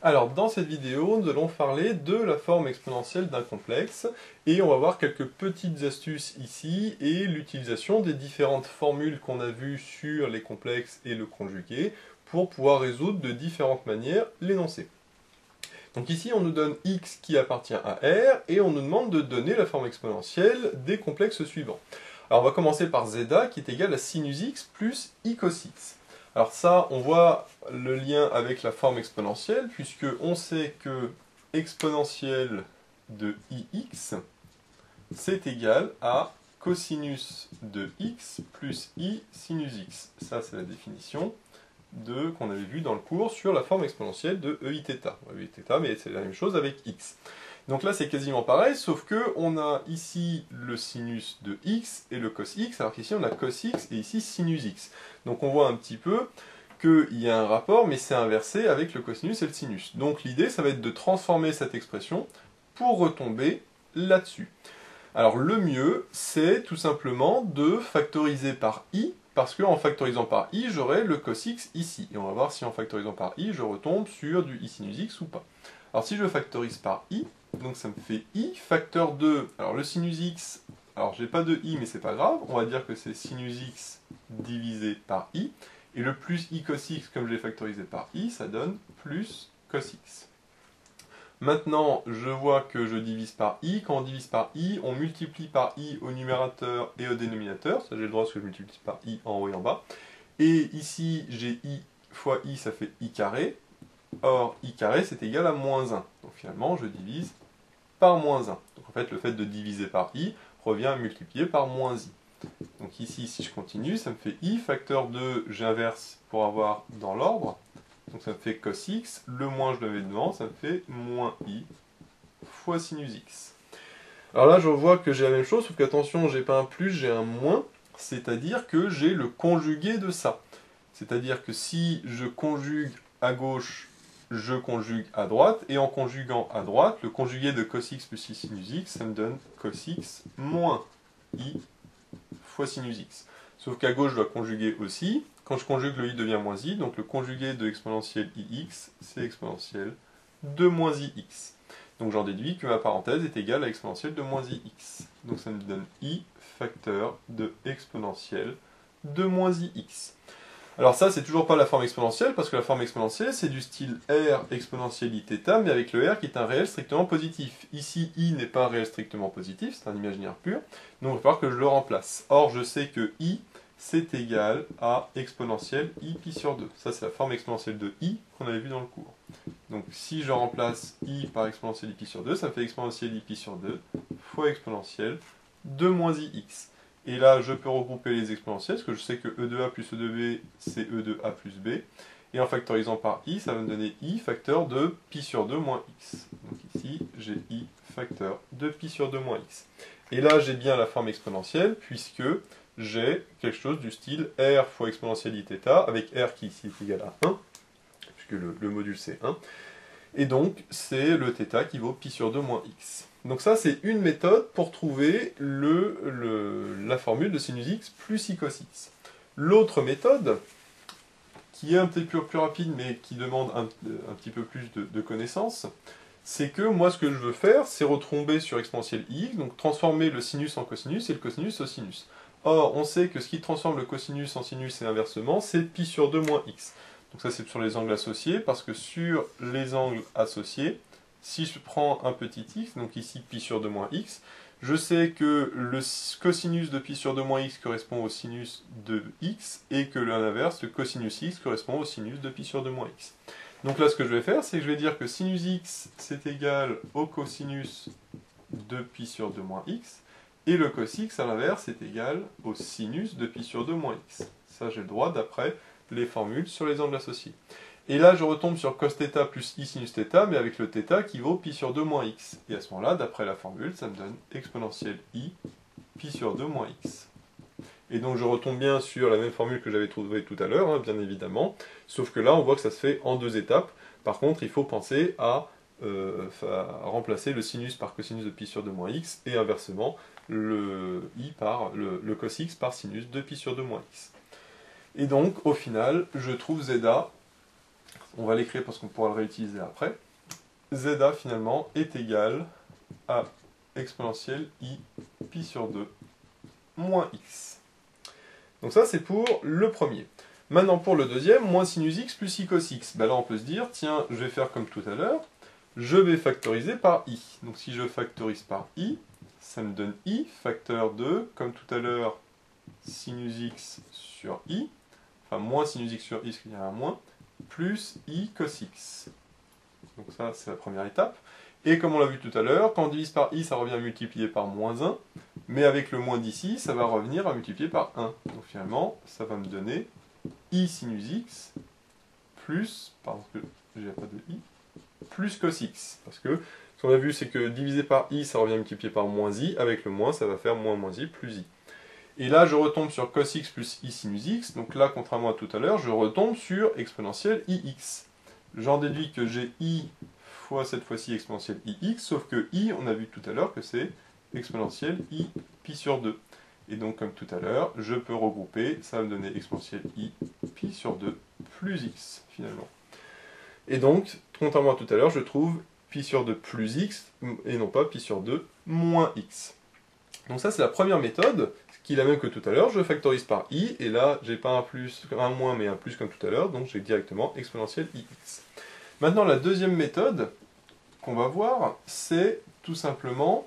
Alors, dans cette vidéo, nous allons parler de la forme exponentielle d'un complexe, et on va voir quelques petites astuces ici, et l'utilisation des différentes formules qu'on a vues sur les complexes et le conjugué, pour pouvoir résoudre de différentes manières l'énoncé. Donc ici, on nous donne x qui appartient à R, et on nous demande de donner la forme exponentielle des complexes suivants. Alors on va commencer par zeta, qui est égal à sinus x plus i cos x. Alors ça, on voit le lien avec la forme exponentielle, puisque on sait que exponentielle de ix, c'est égal à cosinus de x plus i sinus x. Ça, c'est la définition qu'on avait vue dans le cours sur la forme exponentielle de eiθ. Eiθ, mais c'est la même chose avec x. Donc là, c'est quasiment pareil, sauf que on a ici le sinus de x et le cos x, alors qu'ici, on a cos x et ici sinus x. Donc on voit un petit peu qu'il y a un rapport, mais c'est inversé avec le cosinus et le sinus. Donc l'idée, ça va être de transformer cette expression pour retomber là-dessus. Alors le mieux, c'est tout simplement de factoriser par i, parce qu'en factorisant par i, j'aurai le cos x ici. Et on va voir si en factorisant par i, je retombe sur du i sinus x ou pas. Alors si je factorise par i, donc ça me fait i facteur de... Alors le sinus x, alors j'ai pas de i mais c'est pas grave, on va dire que c'est sinus x divisé par i, et le plus i cos x, comme je l'ai factorisé par i, ça donne plus cos x. Maintenant, je vois que je divise par i, quand on divise par i, on multiplie par i au numérateur et au dénominateur, ça j'ai le droit parce que je multiplie par i en haut et en bas, et ici j'ai i fois i, ça fait i carré, or i carré c'est égal à moins 1, donc finalement je divise par moins 1. Donc en fait, le fait de diviser par i revient à multiplier par moins i. Donc ici, si je continue, ça me fait i facteur de, j'inverse pour avoir dans l'ordre, donc ça me fait cos x, le moins je le mets devant, ça me fait moins i fois sinus x. Alors là, je vois que j'ai la même chose, sauf qu'attention, j'ai pas un plus, j'ai un moins, c'est-à-dire que j'ai le conjugué de ça. C'est-à-dire que si je conjugue à gauche, je conjugue à droite, et en conjuguant à droite, le conjugué de cos x plus i sinus x, ça me donne cos x moins i fois sinus x. Sauf qu'à gauche, je dois conjuguer aussi. Quand je conjugue, le i devient moins i, donc le conjugué de exponentielle ix, c'est exponentielle de moins ix. Donc j'en déduis que ma parenthèse est égale à exponentielle de moins ix. Donc ça me donne i facteur de exponentielle de moins ix. Alors ça, c'est toujours pas la forme exponentielle, parce que la forme exponentielle, c'est du style r exponentielle iθ, mais avec le r qui est un réel strictement positif. Ici, i n'est pas un réel strictement positif, c'est un imaginaire pur, donc il va falloir que je le remplace. Or, je sais que i, c'est égal à exponentielle i pi sur 2. Ça, c'est la forme exponentielle de i qu'on avait vu dans le cours. Donc si je remplace i par exponentielle i pi sur 2, ça me fait exponentielle i pi sur 2 fois exponentielle de moins ix. Et là, je peux regrouper les exponentielles, parce que je sais que e de a plus e de b, c'est e de a plus b. Et en factorisant par i, ça va me donner i facteur de pi sur 2 moins x. Donc ici, j'ai i facteur de pi sur 2 moins x. Et là, j'ai bien la forme exponentielle, puisque j'ai quelque chose du style r fois exponentielle iθ, avec r qui ici est égal à 1, puisque le module c'est 1. Et donc, c'est le θ qui vaut pi sur 2 moins x. Donc ça, c'est une méthode pour trouver la formule de sinus x plus i cos x. L'autre méthode, qui est un petit peu plus rapide, mais qui demande un petit peu plus de connaissances, c'est que moi, ce que je veux faire, c'est retomber sur exponentielle ix, donc transformer le sinus en cosinus et le cosinus au sinus. Or, on sait que ce qui transforme le cosinus en sinus et inversement, c'est pi sur 2 moins x. Donc ça, c'est sur les angles associés, parce que sur les angles associés, si je prends un petit x, donc ici pi sur 2 moins x, je sais que le cosinus de pi sur 2 moins x correspond au sinus de x, et que l'inverse, le cosinus x, correspond au sinus de pi sur 2 moins x. Donc là, ce que je vais faire, c'est que je vais dire que sinus x, c'est égal au cosinus de pi sur 2 moins x, et le cos x, à l'inverse, est égal au sinus de pi sur 2 moins x. Ça, j'ai le droit d'après les formules sur les angles associés. Et là, je retombe sur cos θ plus i sinus θ, mais avec le θ qui vaut pi sur 2 moins x. Et à ce moment-là, d'après la formule, ça me donne exponentielle i pi sur 2 moins x. Et donc je retombe bien sur la même formule que j'avais trouvée tout à l'heure, hein, bien évidemment, sauf que là, on voit que ça se fait en deux étapes. Par contre, il faut penser à remplacer le sinus par cosinus de pi sur 2 moins x, et inversement, le cos x par sinus de pi sur 2 moins x. Et donc, au final, je trouve zeta, on va l'écrire parce qu'on pourra le réutiliser après. ZA finalement est égal à exponentielle I pi sur 2 moins X. Donc ça c'est pour le premier. Maintenant pour le deuxième, moins sinus X plus I cos X. Ben là on peut se dire, tiens, je vais faire comme tout à l'heure, je vais factoriser par I. Donc si je factorise par I, ça me donne I, facteur de, comme tout à l'heure, sinus X sur I, enfin moins sinus X sur I, parce qu'il y a un moins, plus I cos X. Donc ça, c'est la première étape. Et comme on l'a vu tout à l'heure, quand on divise par I, ça revient à multiplier par moins 1, mais avec le moins d'ici, ça va revenir à multiplier par 1. Donc finalement, ça va me donner I sinus X plus, pardon, parce que j'ai pas de I, plus cos X. Parce que ce qu'on a vu, c'est que divisé par I, ça revient à multiplier par moins I, avec le moins, ça va faire moins I plus I. Et là, je retombe sur cos X plus I sinus X, donc là, contrairement à tout à l'heure, je retombe sur exponentielle IX. J'en déduis que j'ai I fois cette fois-ci exponentielle IX, sauf que I, on a vu tout à l'heure que c'est exponentielle I pi sur 2. Et donc, comme tout à l'heure, je peux regrouper, ça va me donner exponentielle I pi sur 2 plus X, finalement. Et donc, contrairement à tout à l'heure, je trouve pi sur 2 plus X, et non pas pi sur 2 moins X. Donc ça, c'est la première méthode, qui est la même que tout à l'heure. Je factorise par I, et là, j'ai pas un plus, un moins, mais un plus comme tout à l'heure, donc j'ai directement exponentielle IX. Maintenant, la deuxième méthode qu'on va voir, c'est tout simplement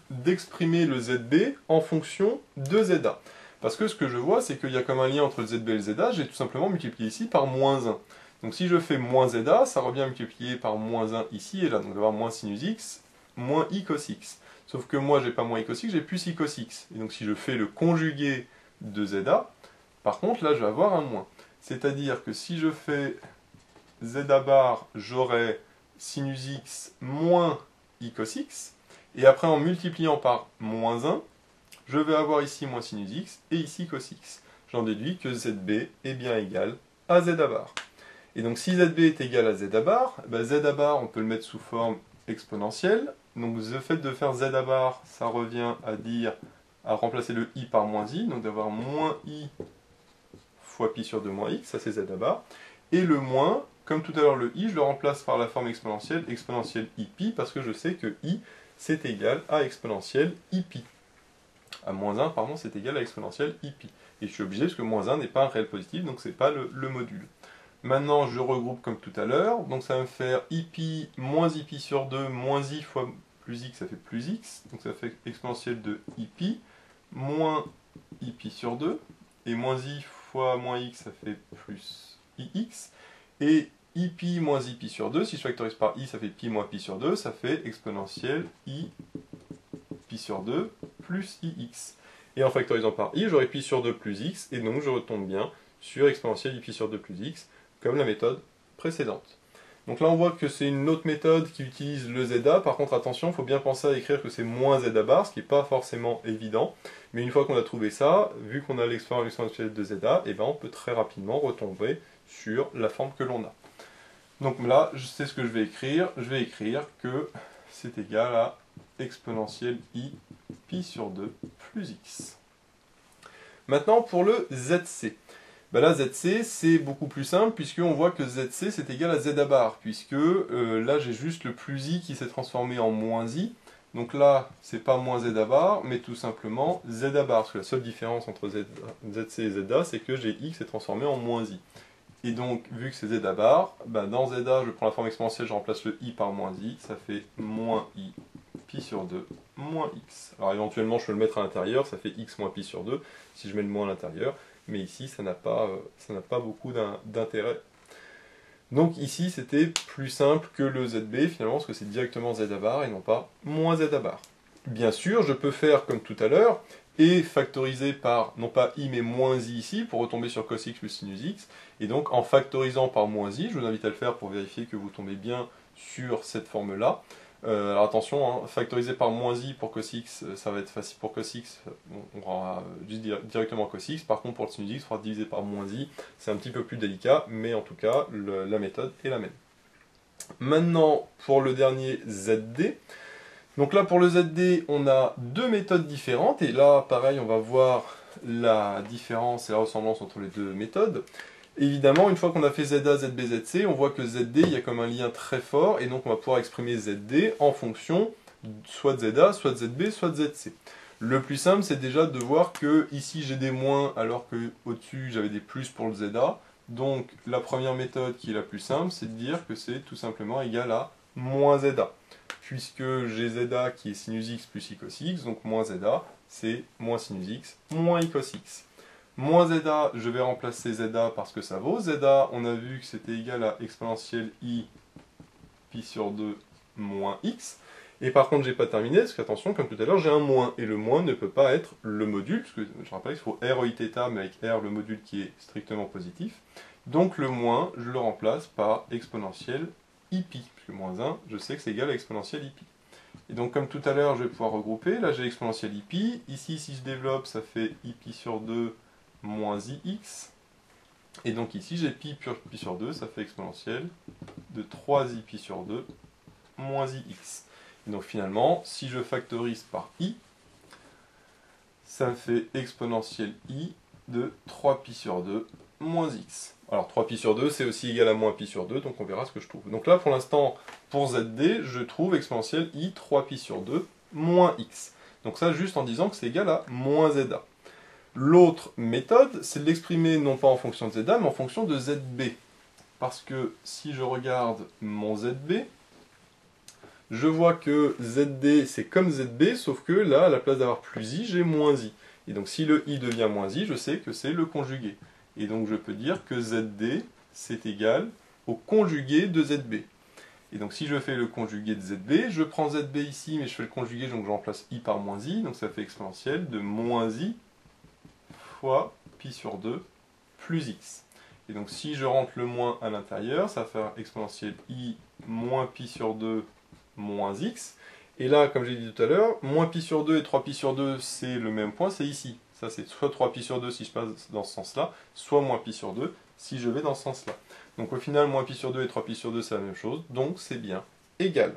d'exprimer le ZB en fonction de ZA. Parce que ce que je vois, c'est qu'il y a comme un lien entre le ZB et le ZA, j'ai tout simplement multiplié ici par moins 1. Donc si je fais moins ZA, ça revient à multiplier par moins 1 ici et là. Donc je vais avoir moins sinus X, moins I cos X. Sauf que moi, j'ai pas moins I cos X, j'ai plus I cos X. Et donc si je fais le conjugué de ZA, par contre, là, je vais avoir un moins. C'est-à-dire que si je fais ZA bar, j'aurai sinus X moins I cos X. Et après, en multipliant par moins 1, je vais avoir ici moins sinus X et ici cos X. J'en déduis que ZB est bien égal à ZA bar. Et donc si ZB est égal à ZA bar, ZA bar, on peut le mettre sous forme exponentielle. Donc le fait de faire ZA bar, ça revient à remplacer le I par moins I, donc d'avoir moins I fois pi sur 2 moins X, ça c'est ZA bar. Et le moins, comme tout à l'heure le I, je le remplace par la forme exponentielle I pi, parce que je sais que I, c'est égal à exponentielle I pi. À moins 1, pardon, c'est égal à exponentielle I pi. Et je suis obligé, parce que moins 1 n'est pas un réel positif, donc c'est pas le module. Maintenant, je regroupe comme tout à l'heure, donc ça va me faire I pi moins I pi sur 2, moins I fois plus X, ça fait plus X, donc ça fait exponentielle de I pi, moins I pi sur 2, et moins I fois moins X, ça fait plus IX, et I pi moins I pi sur 2, si je factorise par I, ça fait pi moins pi sur 2, ça fait exponentielle I pi sur 2 plus IX. Et en factorisant par I, j'aurai pi sur 2 plus X, et donc je retombe bien sur exponentielle I pi sur 2 plus X, comme la méthode précédente. Donc là on voit que c'est une autre méthode qui utilise le ZA, par contre attention, il faut bien penser à écrire que c'est moins ZA bar, ce qui n'est pas forcément évident, mais une fois qu'on a trouvé ça, vu qu'on a l'exponentielle de ZA, et on peut très rapidement retomber sur la forme que l'on a. Donc là, je sais ce que je vais écrire que c'est égal à exponentielle I pi sur 2 plus X. Maintenant pour le ZC. Là, ZC, c'est beaucoup plus simple, puisqu'on voit que ZC, c'est égal à ZA bar, puisque là, j'ai juste le plus I qui s'est transformé en moins I. Donc là, c'est pas moins ZA bar, mais tout simplement ZA bar, parce que la seule différence entre ZC et ZA, c'est que j'ai I qui s'est transformé en moins I. Et donc, vu que c'est ZA bar, dans ZA, je prends la forme exponentielle, je remplace le I par moins I, ça fait moins I pi sur 2 moins X. Alors éventuellement, je peux le mettre à l'intérieur, ça fait X moins pi sur 2, si je mets le moins à l'intérieur. Mais ici, ça n'a pas beaucoup d'intérêt. Donc ici, c'était plus simple que le ZB, finalement, parce que c'est directement ZA bar et non pas moins ZA bar. Bien sûr, je peux faire comme tout à l'heure, et factoriser par, non pas I, mais moins I ici, pour retomber sur cos X plus sinus X. Et donc, en factorisant par moins I, je vous invite à le faire pour vérifier que vous tombez bien sur cette forme-là. Alors attention, factoriser par moins I pour cos X, ça va être facile pour cos X, on aura juste directement cos X. Par contre pour le sinus X, il faudra diviser par moins I, c'est un petit peu plus délicat, mais en tout cas, la méthode est la même. Maintenant, pour le dernier ZD. Donc là, pour le ZD, on a deux méthodes différentes, et là, pareil, on va voir la différence et la ressemblance entre les deux méthodes. Évidemment, une fois qu'on a fait ZA, ZB, ZC, on voit que ZD, il y a comme un lien très fort, et donc on va pouvoir exprimer ZD en fonction soit de ZA, soit de ZB, soit de ZC. Le plus simple, c'est déjà de voir que ici j'ai des moins, alors que au-dessus j'avais des plus pour le ZA. Donc la première méthode qui est la plus simple, c'est de dire que c'est tout simplement égal à moins ZA. Puisque j'ai ZA qui est sinus x plus i cos x, donc moins ZA, c'est moins sinus x, moins i cos x. Moins ZA, je vais remplacer ZA parce que ça vaut. ZA, on a vu que c'était égal à exponentielle i pi sur 2 moins x. Et par contre, j'ai pas terminé, parce qu'attention, comme tout à l'heure, j'ai un moins. Et le moins ne peut pas être le module, parce que je rappelle qu'il faut r i θ, mais avec r, le module qui est strictement positif. Donc le moins, je le remplace par exponentielle i pi, puisque moins 1, je sais que c'est égal à exponentielle i pi. Et donc comme tout à l'heure, je vais pouvoir regrouper. Là, j'ai exponentielle i pi. Ici, si je développe, ça fait i pi sur 2 moins ix. Et donc ici, j'ai pi sur 2, ça fait exponentielle de 3i pi sur 2 moins ix. Et donc finalement, si je factorise par i, ça me fait exponentielle i de 3pi sur 2 moins x. Alors 3pi sur 2, c'est aussi égal à moins pi sur 2, donc on verra ce que je trouve. Donc là, pour l'instant, pour ZD, je trouve exponentielle i 3pi sur 2 moins x. Donc ça, juste en disant que c'est égal à moins ZA. L'autre méthode, c'est de l'exprimer non pas en fonction de ZA, mais en fonction de ZB. Parce que si je regarde mon ZB, je vois que ZD c'est comme ZB, sauf que là, à la place d'avoir plus i, j'ai moins i. Et donc si le i devient moins i, je sais que c'est le conjugué. Et donc je peux dire que ZD c'est égal au conjugué de ZB. Et donc si je fais le conjugué de ZB, je prends ZB ici, mais je fais le conjugué, donc je remplace i par moins i, donc ça fait exponentielle de moins i fois pi sur 2 plus x. Et donc si je rentre le moins à l'intérieur, ça va faire exponentielle i moins pi sur 2 moins x. Et là, comme j'ai dit tout à l'heure, moins pi sur 2 et 3pi sur 2, c'est le même point, c'est ici. Ça, c'est soit 3pi sur 2 si je passe dans ce sens-là, soit moins pi sur 2 si je vais dans ce sens-là. Donc au final, moins pi sur 2 et 3pi sur 2, c'est la même chose, donc c'est bien égal.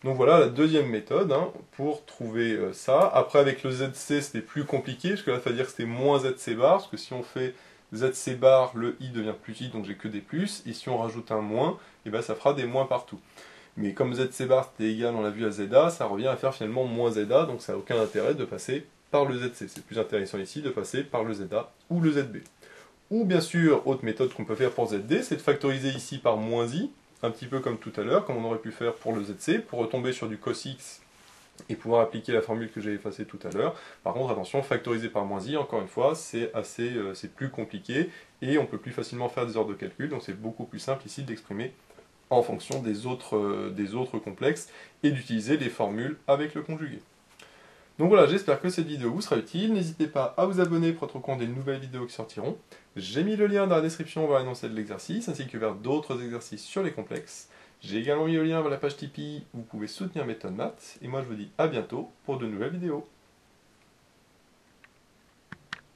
Donc voilà la deuxième méthode pour trouver ça. Après, avec le ZC, c'était plus compliqué, parce que là, il fallait dire que c'était moins ZC bar, parce que si on fait ZC bar, le i devient plus i, donc j'ai que des plus, et si on rajoute un moins, et ben ça fera des moins partout. Mais comme ZC bar c'était égal, on l'a vu à ZA, ça revient à faire finalement moins ZA, donc ça n'a aucun intérêt de passer par le ZC. C'est plus intéressant ici de passer par le ZA ou le ZB. Ou bien sûr, autre méthode qu'on peut faire pour ZD, c'est de factoriser ici par moins i, un petit peu comme tout à l'heure, comme on aurait pu faire pour le ZC, pour retomber sur du cos x et pouvoir appliquer la formule que j'ai effacée tout à l'heure. Par contre, attention, factoriser par moins i, encore une fois, c'est plus compliqué, et on peut plus facilement faire des ordres de calcul, donc c'est beaucoup plus simple ici d'exprimer en fonction des autres complexes, et d'utiliser les formules avec le conjugué. Donc voilà, j'espère que cette vidéo vous sera utile. N'hésitez pas à vous abonner pour être au courant des nouvelles vidéos qui sortiront. J'ai mis le lien dans la description vers l'énoncé de l'exercice, ainsi que vers d'autres exercices sur les complexes. J'ai également mis le lien vers la page Tipeee où vous pouvez soutenir Méthode Maths. Et moi je vous dis à bientôt pour de nouvelles vidéos.